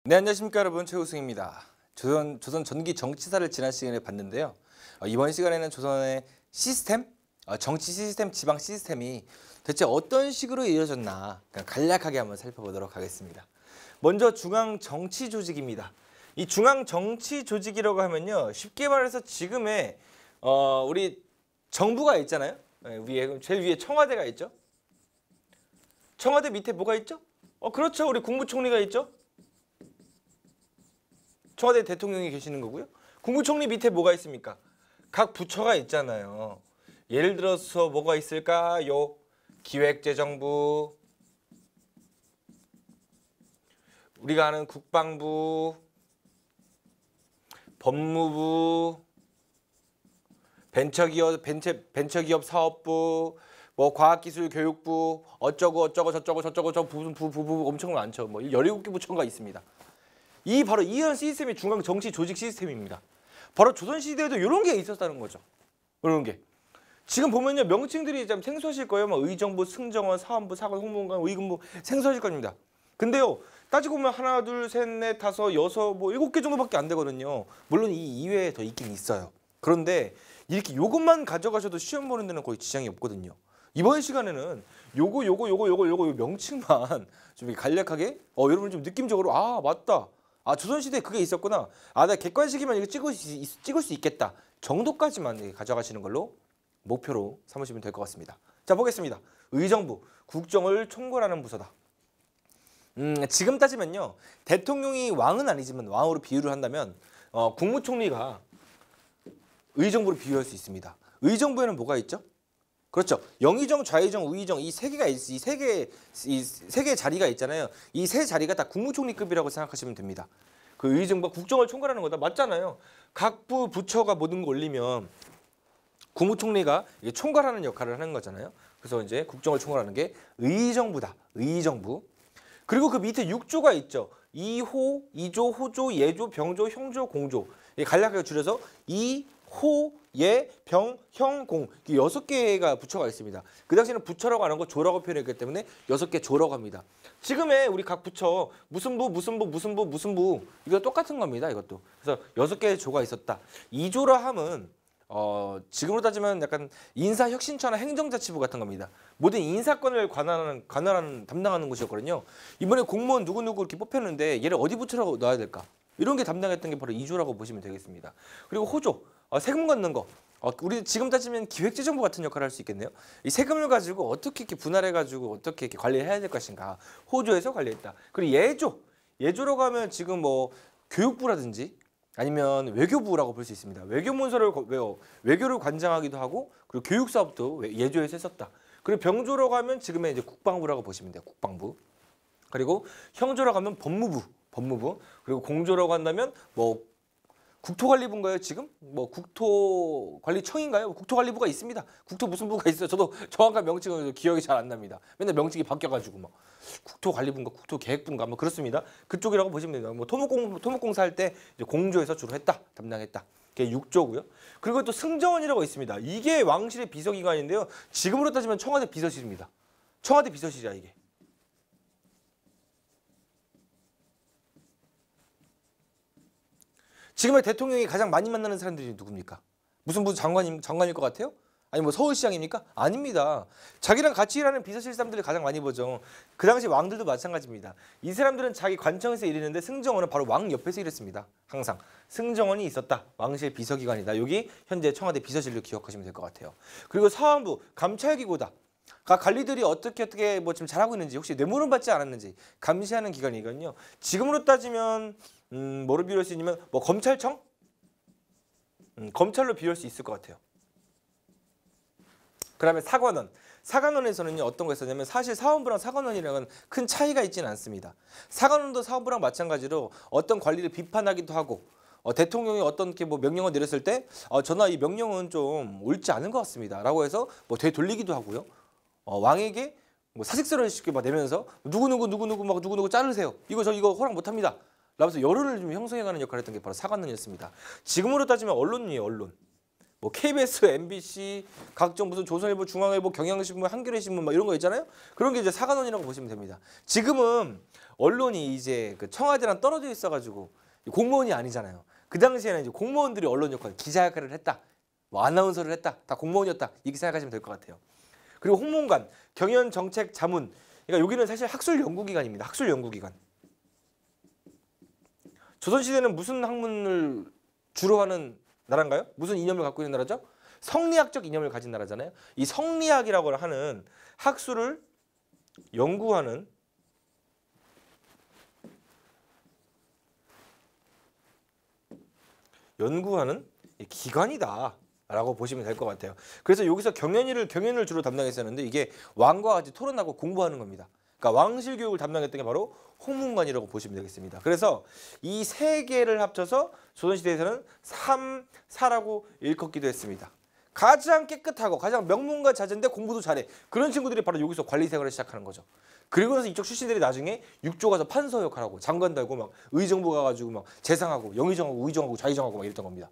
네, 안녕하십니까 여러분, 최우승입니다. 조선 전기 정치사를 지난 시간에 봤는데요. 이번 시간에는 조선의 시스템, 정치 시스템, 지방 시스템이 대체 어떤 식으로 이루어졌나 간략하게 한번 살펴보도록 하겠습니다. 먼저 중앙 정치 조직입니다. 이 중앙 정치 조직이라고 하면요, 쉽게 말해서 지금의 우리 정부가 있잖아요. 위에 제일 위에 청와대가 있죠. 청와대 밑에 뭐가 있죠? 그렇죠, 우리 국무총리가 있죠. 청와대 대통령이 계시는 거고요. 국무총리 밑에 뭐가 있습니까? 각 부처가 있잖아요. 예를 들어서 뭐가 있을까요? 기획재정부, 우리가 아는 국방부, 법무부, 벤처기업 사업부, 뭐 과학기술교육부, 어쩌고 저쩌고 저 부부 엄청 많죠. 뭐 17개 부처가 있습니다. 바로 이런 시스템이 중앙 정치 조직 시스템입니다. 바로 조선시대에도 이런 게 있었다는 거죠. 이런 게. 지금 보면요, 명칭들이 좀 생소하실 거예요. 막 의정부, 승정원, 사원부, 사관, 홍보관, 의금부 생소하실 겁니다. 근데요, 따지고 보면 하나, 둘, 셋, 넷, 다섯, 여섯, 뭐 7개 정도밖에 안 되거든요. 물론 이 이외에 더 있긴 있어요. 그런데 이렇게 요것만 가져가셔도 시험 보는 데는 거의 지장이 없거든요. 이번 시간에는 요거 명칭만 좀 간략하게 여러분 좀 느낌적으로 맞다. 조선시대에 그게 있었구나. 내가 객관식이면 이거 찍을 수 있겠다 정도까지만 가져가시는 걸로 목표로 삼으시면 될 것 같습니다. 자, 보겠습니다. 의정부, 국정을 총괄하는 부서다. 지금 따지면요, 대통령이 왕은 아니지만 왕으로 비유를 한다면 국무총리가 의정부로 비유할 수 있습니다. 의정부에는 뭐가 있죠? 그렇죠. 영의정, 좌의정, 우의정 이 세 개가 이 세 개의 자리가 있잖아요. 이 세 자리가 다 국무총리급이라고 생각하시면 됩니다. 그 의정부가 국정을 총괄하는 거다. 맞잖아요. 각 부처가 모든 거 올리면 국무총리가 총괄하는 역할을 하는 거잖아요. 그래서 이제 국정을 총괄하는 게 의정부다. 의정부. 그리고 그 밑에 6조가 있죠. 2호, 2조, 호조, 예조, 병조, 형조, 공조. 간략하게 줄여서 2, 호, 예, 병, 형, 공. 6개가 부처가 있습니다. 그 당시에는 부처라고 안 하고 조라고 표현했기 때문에 6개 조라고 합니다. 지금의 우리 각 부처 무슨 부 이거 똑같은 겁니다. 이것도. 그래서 6개의 조가 있었다. 2조라 함은 지금으로 따지면 약간 인사혁신처나 행정자치부 같은 겁니다. 모든 인사권을 관할하는 담당하는 곳이었거든요. 이번에 공무원 누구누구 이렇게 뽑혔는데 얘를 어디 부처라고 넣어야 될까? 이런 게 담당했던 게 바로 2조라고 보시면 되겠습니다. 그리고 호조, 세금 걷는 거. 우리 지금 따지면 기획재정부 같은 역할을 할 수 있겠네요. 이 세금을 가지고 어떻게 이렇게 분할해가지고 어떻게 이렇게 관리해야 될 것인가. 호조에서 관리했다. 그리고 예조, 예조라고 하면 지금 뭐 교육부라든지 아니면 외교부라고 볼 수 있습니다. 외교 문서를 외교를 관장하기도 하고, 그리고 교육 사업도 예조에서 했었다. 그리고 병조라고 하면 지금의 이제 국방부라고 보시면 돼요. 국방부. 그리고 형조라고 하면 법무부. 그리고 공조라고 한다면 뭐 국토관리부인가요? 지금 뭐 국토관리청인가요? 국토관리부가 있습니다. 국토 무슨 부가 있어요? 저도 정확한 명칭은 기억이 잘 안 납니다. 맨날 명칭이 바뀌어가지고 뭐 국토관리부인가 국토계획부인가 뭐 그렇습니다. 그쪽이라고 보시면 됩니다. 뭐 토목공사 할 때 공조에서 주로 했다, 담당했다. 그게 6조고요. 그리고 또 승정원이라고 있습니다. 이게 왕실의 비서기관인데요. 지금으로 따지면 청와대 비서실입니다. 청와대 비서실이야 이게. 지금의 대통령이 가장 많이 만나는 사람들이 누굽니까? 무슨 장관일 것 같아요? 아니 뭐 서울시장입니까? 아닙니다. 자기랑 같이 일하는 비서실 사람들이 가장 많이 보죠. 그 당시 왕들도 마찬가지입니다. 이 사람들은 자기 관청에서 일했는데 승정원은 바로 왕 옆에서 일했습니다. 항상. 승정원이 있었다. 왕실 비서기관이다. 여기 현재 청와대 비서실로 기억하시면 될 것 같아요. 그리고 사원부, 감찰기구다. 각 관리들이 어떻게 뭐 지금 잘하고 있는지, 혹시 뇌물은 받지 않았는지 감시하는 기관이거든요. 지금으로 따지면 뭐로 비유할 수 있냐면 뭐 검찰청? 검찰로 비유할 수 있을 것 같아요. 그다음에 사관원. 사관원에서는요, 어떤 거 있었냐면 사실 사원부랑 사관원이랑은 큰 차이가 있지는 않습니다. 사관원도 사원부랑 마찬가지로 어떤 관리를 비판하기도 하고, 대통령이 어떤 뭐 명령을 내렸을 때 전하 이 명령은 좀 옳지 않은 것 같습니다. 라고 해서 뭐 되돌리기도 하고요. 왕에게 뭐 사직서를 쉽게 막 내면서 누구누구 자르세요. 이거 허락 못합니다. 라면서 여론을 좀 형성해가는 역할을 했던 게 바로 사관원이었습니다. 지금으로 따지면 언론이에요, 언론. 뭐 KBS, MBC, 각종 무슨 조선일보, 중앙일보, 경향신문, 한겨레신문 막 이런 거 있잖아요. 그런 게 이제 사관원이라고 보시면 됩니다. 지금은 언론이 이제 그 청와대랑 떨어져 있어가지고 공무원이 아니잖아요. 그 당시에는 이제 공무원들이 언론 역할, 기자 역할을 했다, 뭐 아나운서를 했다, 다 공무원이었다 이렇게 생각하시면 될 것 같아요. 그리고 홍문관, 경연정책자문, 그러니까 여기는 사실 학술연구기관입니다. 학술연구기관. 조선시대는 무슨 학문을 주로 하는 나라인가요? 무슨 이념을 갖고 있는 나라죠? 성리학적 이념을 가진 나라잖아요. 이 성리학이라고 하는 학술을 연구하는 기관이다라고 보시면 될 것 같아요. 그래서 여기서 경연을 주로 담당했었는데 이게 왕과 같이 토론하고 공부하는 겁니다. 그러니까 왕실 교육을 담당했던 게 바로 홍문관이라고 보시면 되겠습니다. 그래서 이 세 개를 합쳐서 조선시대에서는 삼사라고 일컫기도 했습니다. 가장 깨끗하고 가장 명문과 자제인데 공부도 잘해. 그런 친구들이 바로 여기서 관리 생활을 시작하는 거죠. 그리고 나서 이쪽 출신들이 나중에 육조 가서 판서 역할하고 장관 달고 막 의정부 가가지고 막 재상하고 영의정하고 의정하고 좌의정하고 막 이랬던 겁니다.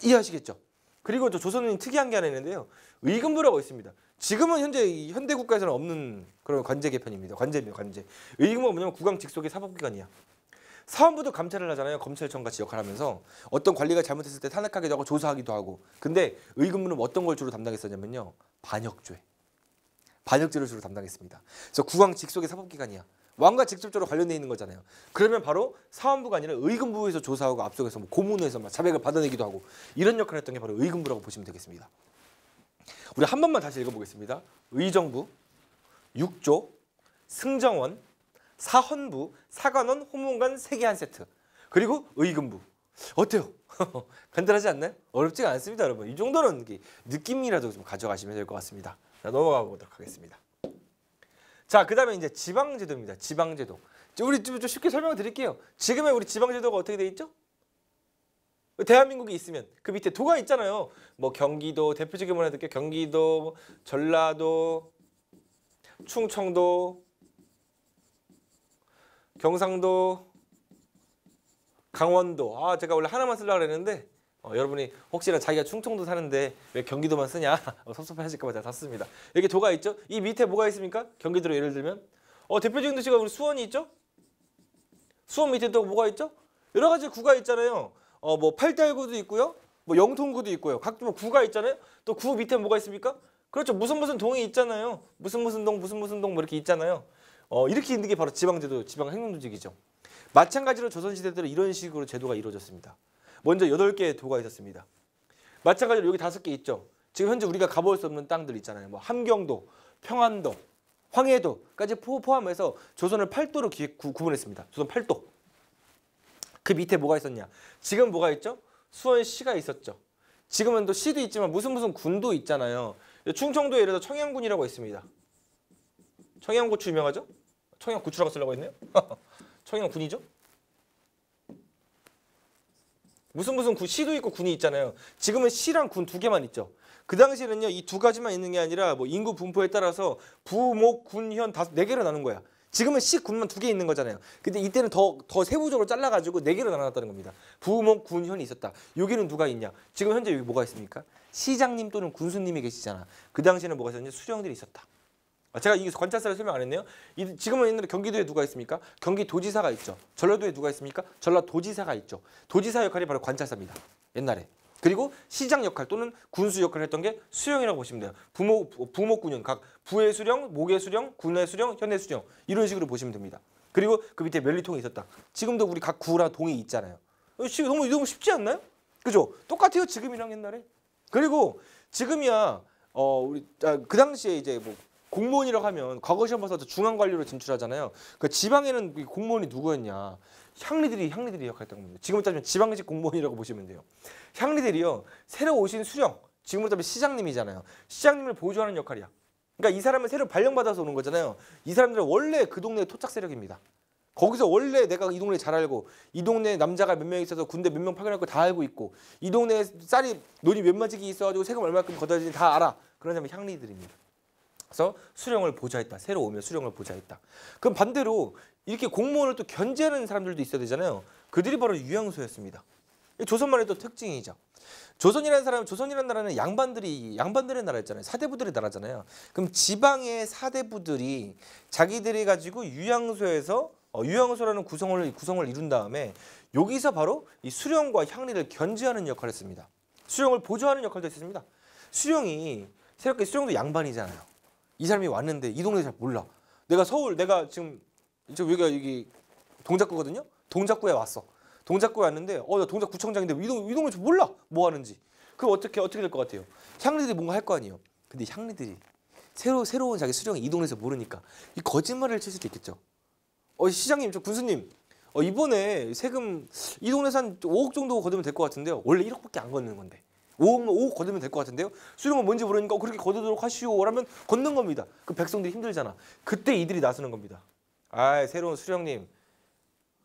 이해하시겠죠? 그리고 또 조선은 특이한 게 하나 있는데요. 의금부라고 있습니다. 지금은 현재 현대 국가에서는 없는 그런 관제 개편입니다. 관제입니다. 관제. 의금부가 뭐냐면 국왕 직속의 사법기관이야. 사원부도 감찰을 하잖아요. 검찰청 같이 역할하면서 어떤 관리가 잘못했을 때 탄핵하기도 하고 조사하기도 하고. 근데 의금부는 어떤 걸 주로 담당했었냐면요. 반역죄. 반역죄를 주로 담당했습니다. 그래서 국왕 직속의 사법기관이야. 왕과 직접적으로 관련돼 있는 거잖아요. 그러면 바로 사원부가 아니라 의금부에서 조사하고 앞쪽에서 뭐 고문에서 막 자백을 받아내기도 하고 이런 역할을 했던 게 바로 의금부라고 보시면 되겠습니다. 우리 한 번만 다시 읽어보겠습니다. 의정부, 육조, 승정원, 사헌부, 사관원, 홍문관 3개 한 세트. 그리고 의금부. 어때요? 간단하지 않나요? 어렵지가 않습니다, 여러분. 이 정도는 느낌이라도 좀 가져가시면 될 것 같습니다. 자, 넘어가 보도록 하겠습니다. 자, 그 다음에 이제 지방제도입니다. 지방제도. 우리 좀 쉽게 설명을 드릴게요. 지금의 우리 지방제도가 어떻게 돼 있죠? 대한민국이 있으면 그 밑에 도가 있잖아요. 뭐 경기도, 대표적인 걸 해드릴게요. 경기도, 전라도, 충청도, 경상도, 강원도. 아, 제가 원래 하나만 쓰려고 그랬는데 여러분이 혹시나 자기가 충청도 사는데 왜 경기도만 쓰냐 섭섭해하실까 봐 제가 샀습니다. 이렇게 도가 있죠. 이 밑에 뭐가 있습니까? 경기도로 예를 들면 대표적인 도시가 우리 수원이 있죠. 수원 밑에 또 뭐가 있죠? 여러 가지 구가 있잖아요. 뭐 팔달구도 있고요. 뭐 영통구도 있고요. 각종 뭐 구가 있잖아요. 또 구 밑에 뭐가 있습니까? 그렇죠. 무슨 동이 있잖아요. 무슨 동 뭐 이렇게 있잖아요. 이렇게 있는 게 바로 지방제도, 지방행정조직이죠. 마찬가지로 조선시대들은 이런 식으로 제도가 이루어졌습니다. 먼저 8개의 도가 있었습니다. 마찬가지로 여기 5개 있죠. 지금 현재 우리가 가볼 수 없는 땅들 있잖아요. 뭐 함경도, 평안도, 황해도까지 포함해서 조선을 8도로 구분했습니다. 조선 8도. 그 밑에 뭐가 있었냐? 지금 뭐가 있죠? 수원시가 있었죠. 지금은 또 시도 있지만 무슨 군도 있잖아요. 충청도에 예를 들어 청양군이라고 있습니다. 청양고추 유명하죠? 청양고추라고 쓰려고 했네요. 청양군이죠? 무슨 군, 시도 있고 군이 있잖아요. 지금은 시랑 군 2개만 있죠. 그 당시에는요, 이 2가지만 있는 게 아니라 뭐 인구 분포에 따라서 부, 목, 군, 현 4개로 나눈 거야. 지금은 시, 군만 2개 있는 거잖아요. 근데 이때는 더 세부적으로 잘라가지고 4개로 나눠놨다는 겁니다. 부, 목, 군, 현이 있었다. 여기는 누가 있냐? 지금 현재 여기 뭐가 있습니까? 시장님 또는 군수님이 계시잖아. 그 당시에는 뭐가 있었냐? 수령들이 있었다. 제가 이 관찰사를 설명 안 했네요. 지금은 옛날에 경기도에 누가 있습니까? 경기도지사가 있죠. 전라도에 누가 있습니까? 전라도지사가 있죠. 도지사 역할이 바로 관찰사입니다. 옛날에. 그리고 시장 역할 또는 군수 역할을 했던 게 수령이라고 보시면 돼요. 부목군현, 각 부의 수령, 목의 수령, 군의 수령, 현의 수령 이런 식으로 보시면 됩니다. 그리고 그 밑에 멸리통이 있었다. 지금도 우리 각 구랑 동이 있잖아요. 너무 쉽지 않나요? 그죠? 똑같아요. 지금이랑 옛날에. 그리고 지금이야 그 당시에 이제 뭐 공무원이라고 하면 과거 시험 봐서 중앙관리로 진출하잖아요. 그 지방에는 공무원이 누구였냐? 향리들이 역할했던 겁니다. 지금으로 따지면 지방직 공무원이라고 보시면 돼요. 향리들이요. 새로 오신 수령, 지금으로 따지면 시장님이잖아요. 시장님을 보조하는 역할이야. 그러니까 이 사람은 새로 발령받아서 오는 거잖아요. 이 사람들은 원래 그 동네의 토착 세력입니다. 거기서 원래 내가 이 동네 잘 알고 이 동네 남자가 몇 명 있어서 군대 몇 명 파견할 거 다 알고 있고 이 동네에 쌀이 논이 몇 마지기 있어가지고 세금 얼마큼 걷어야지 다 알아. 그런 사람이 향리들입니다. 그래서 수령을 보좌했다. 새로 오면 수령을 보좌했다. 그럼 반대로 이렇게 공무원을 또 견제하는 사람들도 있어야 되잖아요. 그들이 바로 유양소였습니다. 조선만의 또 특징이죠. 조선이라는 나라는 양반들의 나라였잖아요. 사대부들의 나라잖아요. 그럼 지방의 사대부들이 자기들이 가지고 유양소에서 유양소라는 구성을 이룬 다음에 여기서 바로 이 수령과 향리를 견제하는 역할을 했습니다. 수령을 보조하는 역할도 했습니다. 수령도 양반이잖아요. 이 사람이 왔는데 이 동네 잘 몰라. 내가 지금 여기가 여기 동작구거든요. 동작구에 왔어. 동작구에 왔는데 나 동작구청장인데 이 동네 잘 몰라. 뭐 하는지. 그럼 어떻게 될 것 같아요? 향리들이 뭔가 할 거 아니에요. 근데 향리들이 새로운 자기 수령이 이 동네에서 모르니까 이 거짓말을 칠 수도 있겠죠. 시장님, 군수님, 이번에 세금 이 동네에서 한 5억 정도 거두면 될 것 같은데요. 원래 1억밖에 안 걷는 건데 5억 거두면 될 것 같은데요. 수령은 뭔지 모르니까 그렇게 거두도록 하시오라면 걷는 겁니다. 그 백성들이 힘들잖아. 그때 이들이 나서는 겁니다. 새로운 수령님,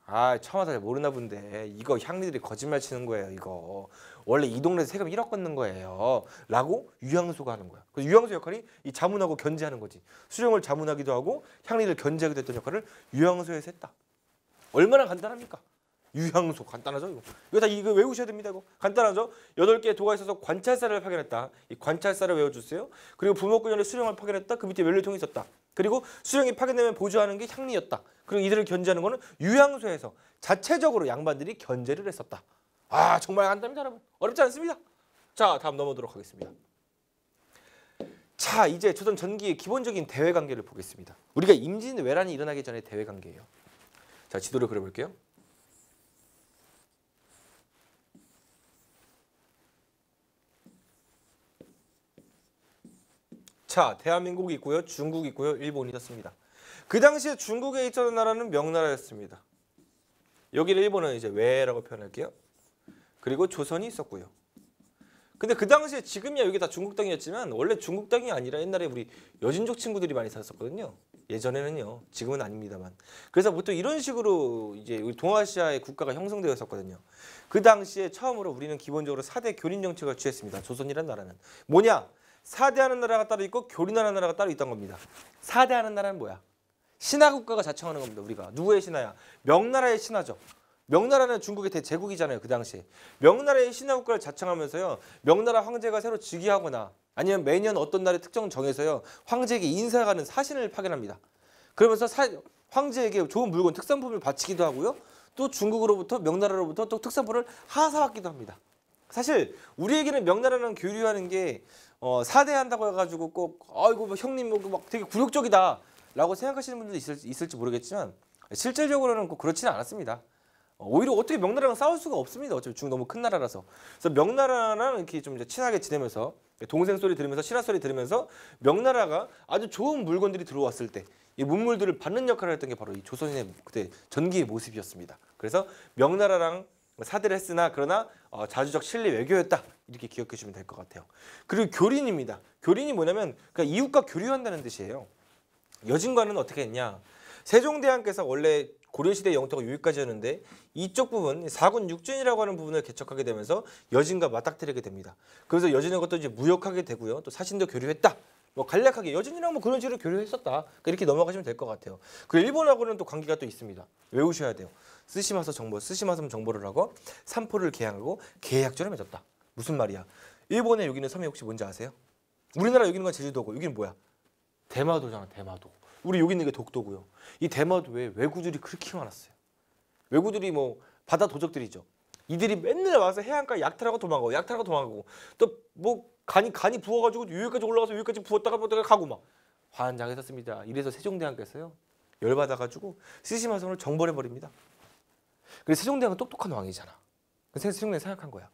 처음부터 잘 모르나 본데 이거 향리들이 거짓말 치는 거예요. 이거 원래 이 동네에서 세금 1억 걷는 거예요. 라고 유양소가 하는 거야. 그래서 유양소 역할이 이 자문하고 견제하는 거지. 수령을 자문하기도 하고 향리를 견제하기도 했던 역할을 유양소에서 했다. 얼마나 간단합니까? 유양소 간단하죠. 이거 외우셔야 됩니다. 이거 간단하죠. 8개의 도가 있어서 관찰사를 파견했다. 이 관찰사를 외워주세요. 그리고 부목권 전에 수령을 파견했다. 그 밑에 면류통이 있었다. 그리고 수령이 파견되면 보조하는 게 향리였다. 그리고 이들을 견제하는 거는 유양소에서 자체적으로 양반들이 견제를 했었다. 정말 간단합니다, 여러분. 어렵지 않습니다. 자, 다음 넘어오도록 하겠습니다. 자, 이제 조선 전기의 기본적인 대외 관계를 보겠습니다. 우리가 임진왜란이 일어나기 전에 대외 관계예요. 자, 지도를 그려볼게요. 자, 대한민국이 있고요. 중국이 있고요. 일본이 있었습니다. 그 당시에 중국에 있던 나라는 명나라였습니다. 여기를 일본은 이제 외라고 표현할게요. 그리고 조선이 있었고요. 근데 그 당시에 지금이야 여기 다 중국 땅이었지만 원래 중국 땅이 아니라 옛날에 우리 여진족 친구들이 많이 살았었거든요. 예전에는요. 지금은 아닙니다만. 그래서 보통 이런 식으로 이제 우리 동아시아의 국가가 형성되었었거든요. 그 당시에 처음으로 우리는 기본적으로 4대 교린 정책을 취했습니다. 조선이라는 나라는. 뭐냐? 4대 하는 나라가 따로 있고 교린하는 나라가 따로 있던 겁니다. 4대 하는 나라는 뭐야? 신하 국가가 자청하는 겁니다. 우리가. 누구의 신하야? 명나라의 신하죠. 명나라는 중국의 대제국이잖아요. 그 당시에. 명나라의 신하 국가를 자청하면서요. 명나라 황제가 새로 즉위하거나 아니면 매년 어떤 날에 특정 정해서요. 황제에게 인사가는 사신을 파견합니다. 그러면서 황제에게 좋은 물건, 특산품을 바치기도 하고요. 또 중국으로부터 명나라로부터 또 특산품을 하사받기도 합니다. 사실 우리에게는 명나라랑 교류하는 게 4대 한다고 해가지고 꼭 뭐 형님 막 되게 굴욕적이다 라고 생각하시는 분들도 있을지 모르겠지만 실질적으로는 꼭 그렇지는 않았습니다. 오히려 어떻게 명나라랑 싸울 수가 없습니다. 어차피 중국 너무 큰 나라라서. 그래서 명나라랑 이렇게 좀 이제 친하게 지내면서 동생 소리 들으면서 신하 소리 들으면서 명나라가 아주 좋은 물건들이 들어왔을 때 이 문물들을 받는 역할을 했던 게 바로 이 조선인의 그때 전기의 모습이었습니다. 그래서 명나라랑 사대를 했으나 그러나 자주적 신리 외교였다. 이렇게 기억해 주면 될 것 같아요. 그리고 교린입니다. 교린이 뭐냐면 그러니까 이웃과 교류한다는 뜻이에요. 여진과는 어떻게 했냐. 세종대왕께서 원래 고려시대 영토가 여기까지였는데 이쪽 부분 사군 육진이라고 하는 부분을 개척하게 되면서 여진과 맞닥뜨리게 됩니다. 그래서 여진의 것도 이제 무역하게 되고요. 또 사신도 교류했다. 뭐 간략하게 여진이랑 뭐 그런 식으로 교류했었다. 그러니까 이렇게 넘어가시면 될 것 같아요. 그리고 일본하고는 또 관계가 또 있습니다. 외우셔야 돼요. 스시마섬 정보를 하고 삼포를 계약하고 계약조를 맺었다. 무슨 말이야? 일본의 여기는 섬이 혹시 뭔지 아세요? 우리나라 여기는 건 제주도고 여기는 뭐야? 대마도잖아. 대마도. 우리 여기 있는 게 독도고요. 이 대마도에 왜구들이 그렇게 많았어요. 왜구들이 뭐 바다 도적들이죠. 이들이 맨날 와서 해안가에 약탈하고 도망가고 또 뭐 간이 부어가지고 여기까지 올라가서 여기까지 부었다가 가고 막 환장했었습니다. 이래서 세종대왕께서요 열받아가지고 스시마섬을 정벌해버립니다. 그래서 세종대왕은 똑똑한 왕이잖아. 그래서 세종대왕이 생각한 거야.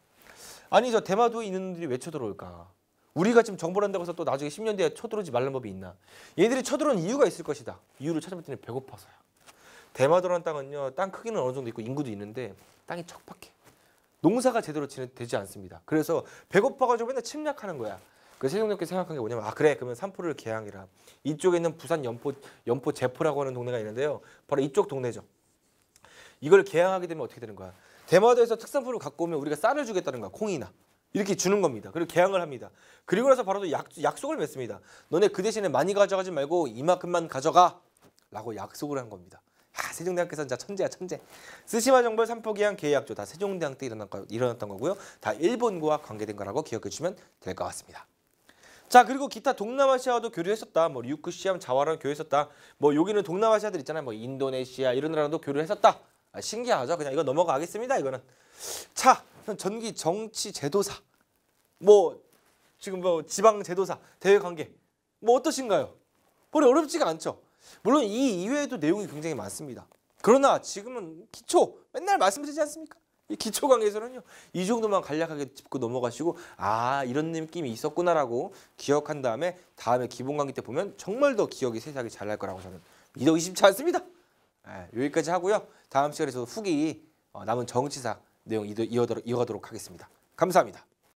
아니 저 대마도에 있는 놈들이 왜 쳐들어올까? 우리가 지금 정벌한다고 해서 또 나중에 10년 뒤에 쳐들어오지 말라는 법이 있나? 얘들이 쳐들어온 이유가 있을 것이다. 이유를 찾아봤더니 배고파서야. 대마도라는 땅은요. 땅 크기는 어느 정도 있고 인구도 있는데 땅이 척박해. 농사가 제대로 되지 않습니다. 그래서 배고파가지고 맨날 침략하는 거야. 그래서 세종대왕께서 생각한 게 뭐냐면 그래 그러면 삼포를 개항해라. 이쪽에 있는 부산 연포 제포라고 하는 동네가 있는데요. 바로 이쪽 동네죠. 이걸 개항하게 되면 어떻게 되는 거야? 대마도에서 특산품을 갖고 오면 우리가 쌀을 주겠다는 거야. 콩이나. 이렇게 주는 겁니다. 그리고 개항을 합니다. 그리고 나서 바로 약속을 맺습니다. 너네 그 대신에 많이 가져가지 말고 이만큼만 가져가 라고 약속을 한 겁니다. 세종대왕께서 진짜 천재야 천재. 스시마 정벌 삼포기한 계약조 다 세종대왕 때 일어났던 거고요. 다 일본과 관계된 거라고 기억해 주시면 될 것 같습니다. 자, 그리고 기타 동남아시아와도 교류했었다. 뭐 류크시암 자와랑 교류했었다. 뭐 여기는 동남아시아들 있잖아요. 뭐 인도네시아 이런 나라도 교류했었다. 신기하죠. 그냥 이거 넘어가겠습니다. 이거는. 자, 전기 정치 제도사. 뭐 지금 뭐 지방 제도사, 대외 관계. 뭐 어떠신가요? 별로 어렵지가 않죠. 물론 이 이외에도 내용이 굉장히 많습니다. 그러나 지금은 기초 맨날 말씀드리지 않습니까? 이 기초 강의에서는요. 이 정도만 간략하게 짚고 넘어가시고 이런 느낌이 있었구나라고 기억한 다음에 기본 강의 때 보면 정말 더 기억이 세세하게 잘 날 거라고 저는 믿어 의심치 않습니다. 여기까지 하고요. 다음 시간에서 후기 남은 정치사 내용 이어가도록 하겠습니다. 감사합니다.